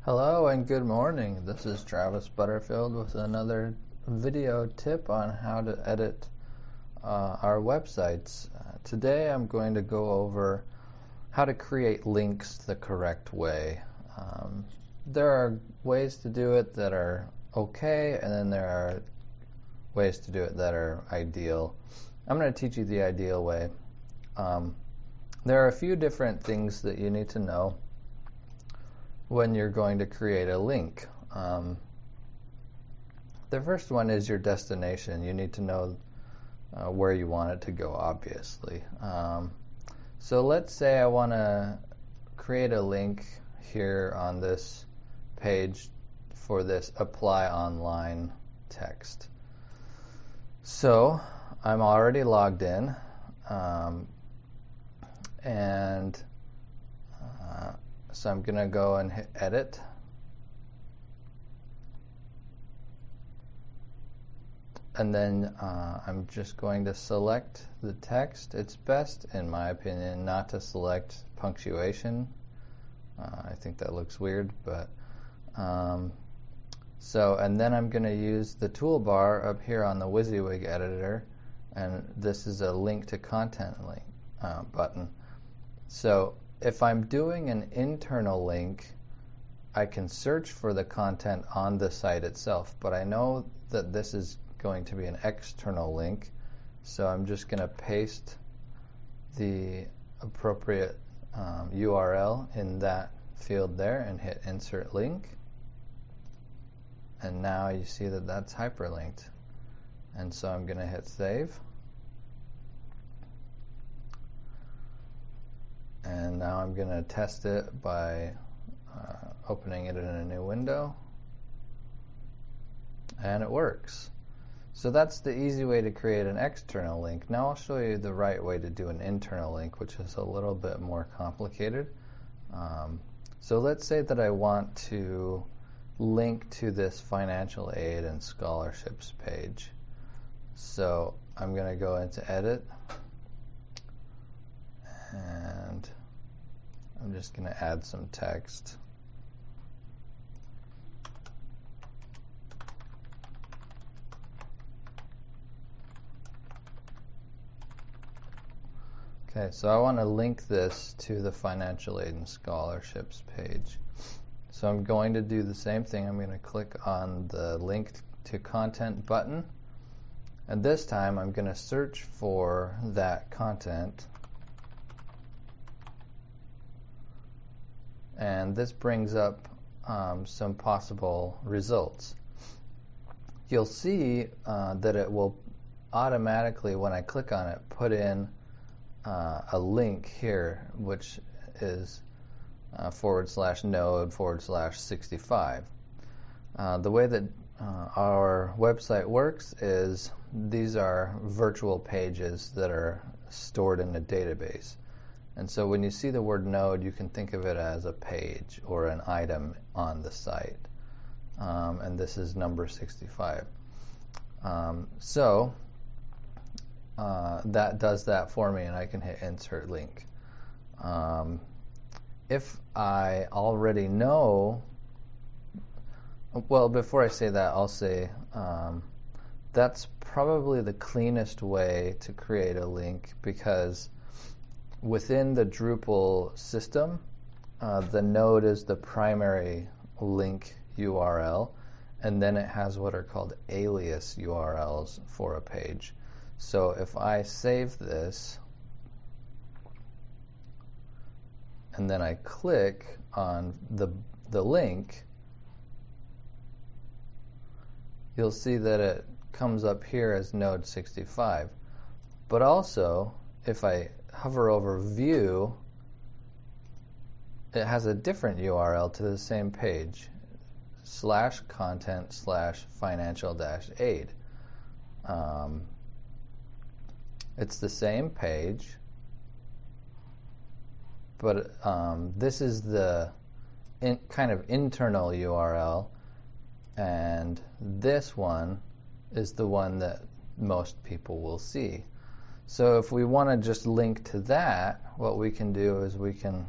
Hello and good morning. This is Travis Butterfield with another video tip on how to edit our websites. Today I'm going to go over how to create links the correct way. There are ways to do it that are okay, and then there are ways to do it that are ideal. I'm going to teach you the ideal way. There are a few different things that you need to know when you're going to create a link. The first one is your destination. You need to know where you want it to go, obviously. So let's say I want to create a link here on this page for this apply online text. So I'm already logged in, so I'm going to go and hit edit. And then I'm just going to select the text. It's best, in my opinion, not to select punctuation. I think that looks weird, but and then I'm going to use the toolbar up here on the WYSIWYG editor, and this is a link to content link button. So if I'm doing an internal link, I can search for the content on the site itself, but I know that this is going to be an external link, so I'm just going to paste the appropriate URL in that field there and hit insert link, and now you see that that's hyperlinked, and so I'm going to hit save. And now I'm going to test it by opening it in a new window, and it works. So that's the easy way to create an external link. Now I'll show you the right way to do an internal link, which is a little bit more complicated. So let's say that I want to link to this financial aid and scholarships page. So I'm going to go into edit, and I'm just going to add some text. Okay, so I want to link this to the financial aid and scholarships page. So I'm going to do the same thing. I'm going to click on the link to content button, and this time I'm going to search for that content. And this brings up some possible results. You'll see that it will automatically, when I click on it, put in a link here, which is /node/65. The way that our website works is these are virtual pages that are stored in a database. And so when you see the word node, you can think of it as a page or an item on the site. And this is number 65. That does that for me, and I can hit insert link. If I already know, well, before I say that, I'll say that's probably the cleanest way to create a link, because within the Drupal system, the node is the primary link URL, and then it has what are called alias URLs for a page. So if I save this, and then I click on the link, you'll see that it comes up here as node 65. But also, if I hover over view, it has a different URL to the same page, /content/financial-aid. It's the same page, but this is the kind of internal URL, and this one is the one that most people will see. So if we want to just link to that, what we can do is we can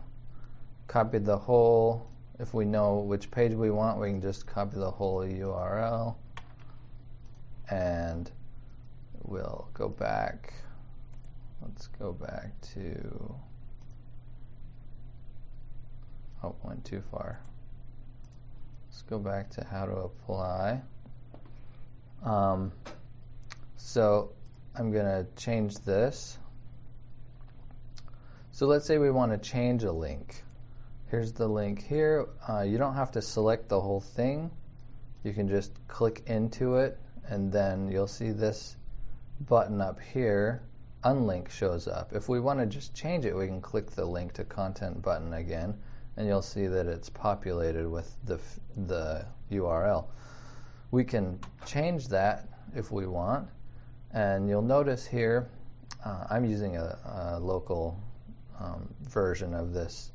copy the whole if we know which page we want, we can just copy the whole URL and we'll go back. Let's go back to, oh, went too far. Let's go back to how to apply. So I'm going to change this. So let's say we want to change a link. Here's the link here. You don't have to select the whole thing. You can just click into it, and then you'll see this button up here, unlink, shows up. If we want to just change it, we can click the link to content button again, and you'll see that it's populated with the URL. We can change that if we want, and you'll notice here I'm using a local version of this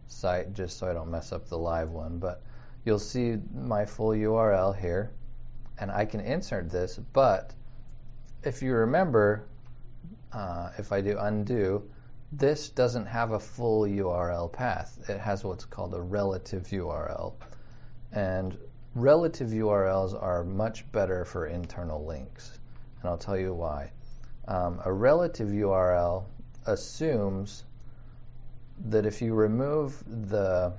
site just so I don't mess up the live one, but you'll see my full URL here, and I can insert this, but if you remember, if I do undo, this doesn't have a full URL path. It has what's called a relative URL, and relative URLs are much better for internal links, and I'll tell you why. A relative URL assumes that if you remove the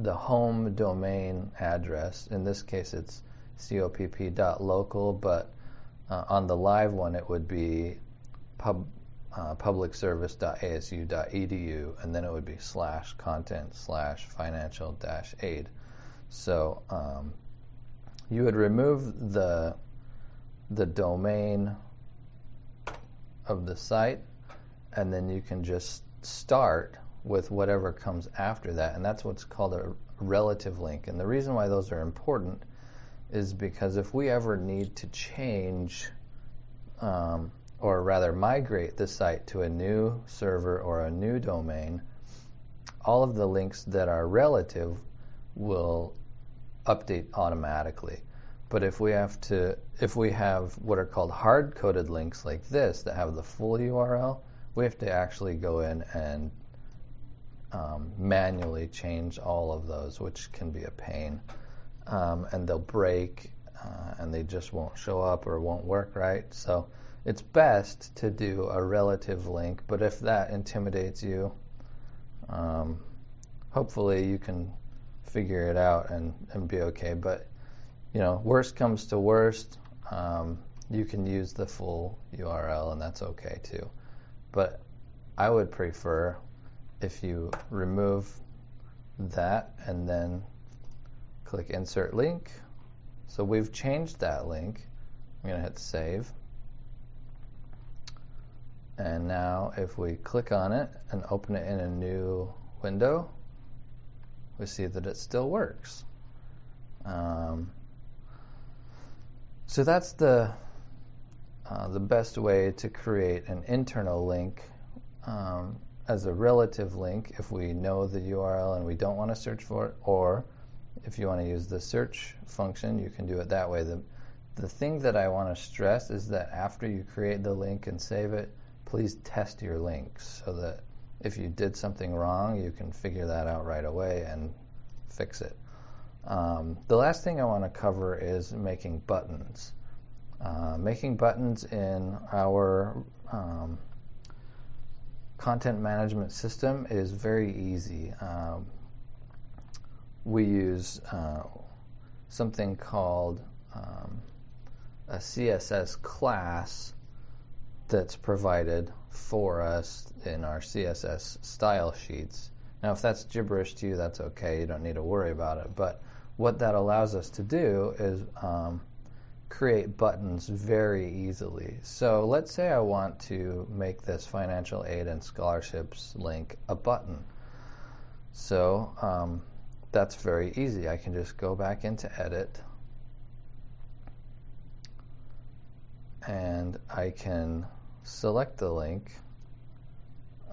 home domain address, in this case it's copp.local, but on the live one it would be publicservice.asu.edu, and then it would be /content/financial-aid. So you would remove the domain of the site, and then you can just start with whatever comes after that, and that's what's called a relative link. And the reason why those are important is because if we ever need to change or rather migrate the site to a new server or a new domain, all of the links that are relative will update automatically. But if we have what are called hard-coded links like this that have the full URL, we have to actually go in and manually change all of those, which can be a pain. And they'll break, and they just won't show up or won't work right. So it's best to do a relative link, but if that intimidates you, hopefully you can figure it out and be okay. But worst comes to worst, you can use the full URL, and that's okay too. But I would prefer if you remove that and then click Insert Link. So we've changed that link. I'm going to hit Save. And now if we click on it and open it in a new window, we see that it still works. So that's the best way to create an internal link as a relative link if we know the URL and we don't want to search for it, or if you want to use the search function, you can do it that way. The thing that I want to stress is that after you create the link and save it, please test your links so that if you did something wrong, you can figure that out right away and fix it. The last thing I want to cover is making buttons. Making buttons in our content management system is very easy. We use something called a CSS class that's provided for us in our CSS style sheets. Now, if that's gibberish to you, that's okay. You don't need to worry about it. But what that allows us to do is create buttons very easily. So let's say I want to make this financial aid and scholarships link a button. So that's very easy. I can just go back into Edit, and I can select the link,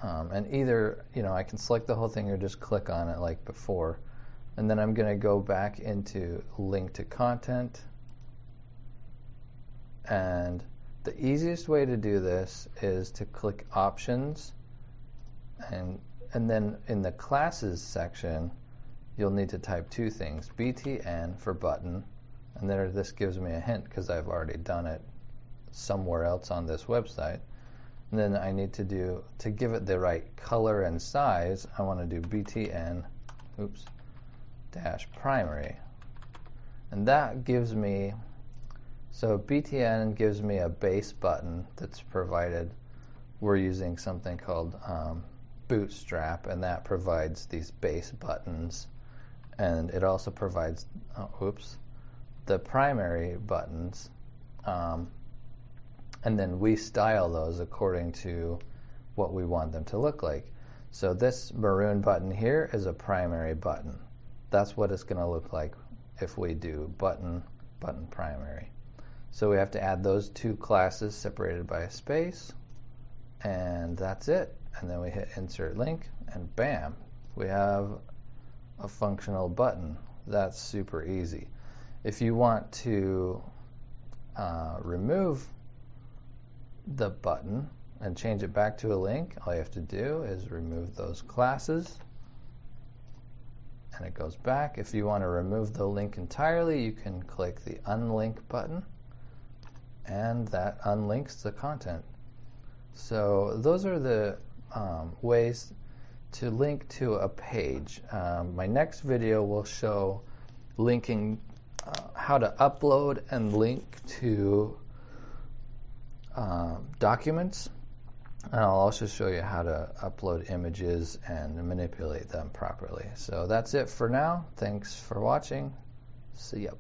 and either I can select the whole thing or just click on it like before, and then I'm going to go back into Link to Content, and the easiest way to do this is to click Options, and then in the Classes section you'll need to type two things, btn for button, and then this gives me a hint because I've already done it somewhere else on this website. And then I need to give it the right color and size, I want to do btn, dash primary. And that gives me, so btn gives me a base button that's provided. We're using something called Bootstrap, and that provides these base buttons. And it also provides, the primary buttons. And then we style those according to what we want them to look like. So this maroon button here is a primary button. That's what it's going to look like if we do button primary. So we have to add those two classes separated by a space, and that's it. And then we hit insert link, and bam, we have a functional button. That's super easy. If you want to remove the button and change it back to a link, all you have to do is remove those classes and it goes back. If you want to remove the link entirely, you can click the unlink button and that unlinks the content. So those are the ways to link to a page. My next video will show linking, how to upload and link to documents, and I'll also show you how to upload images and manipulate them properly. So that's it for now. Thanks for watching. See ya.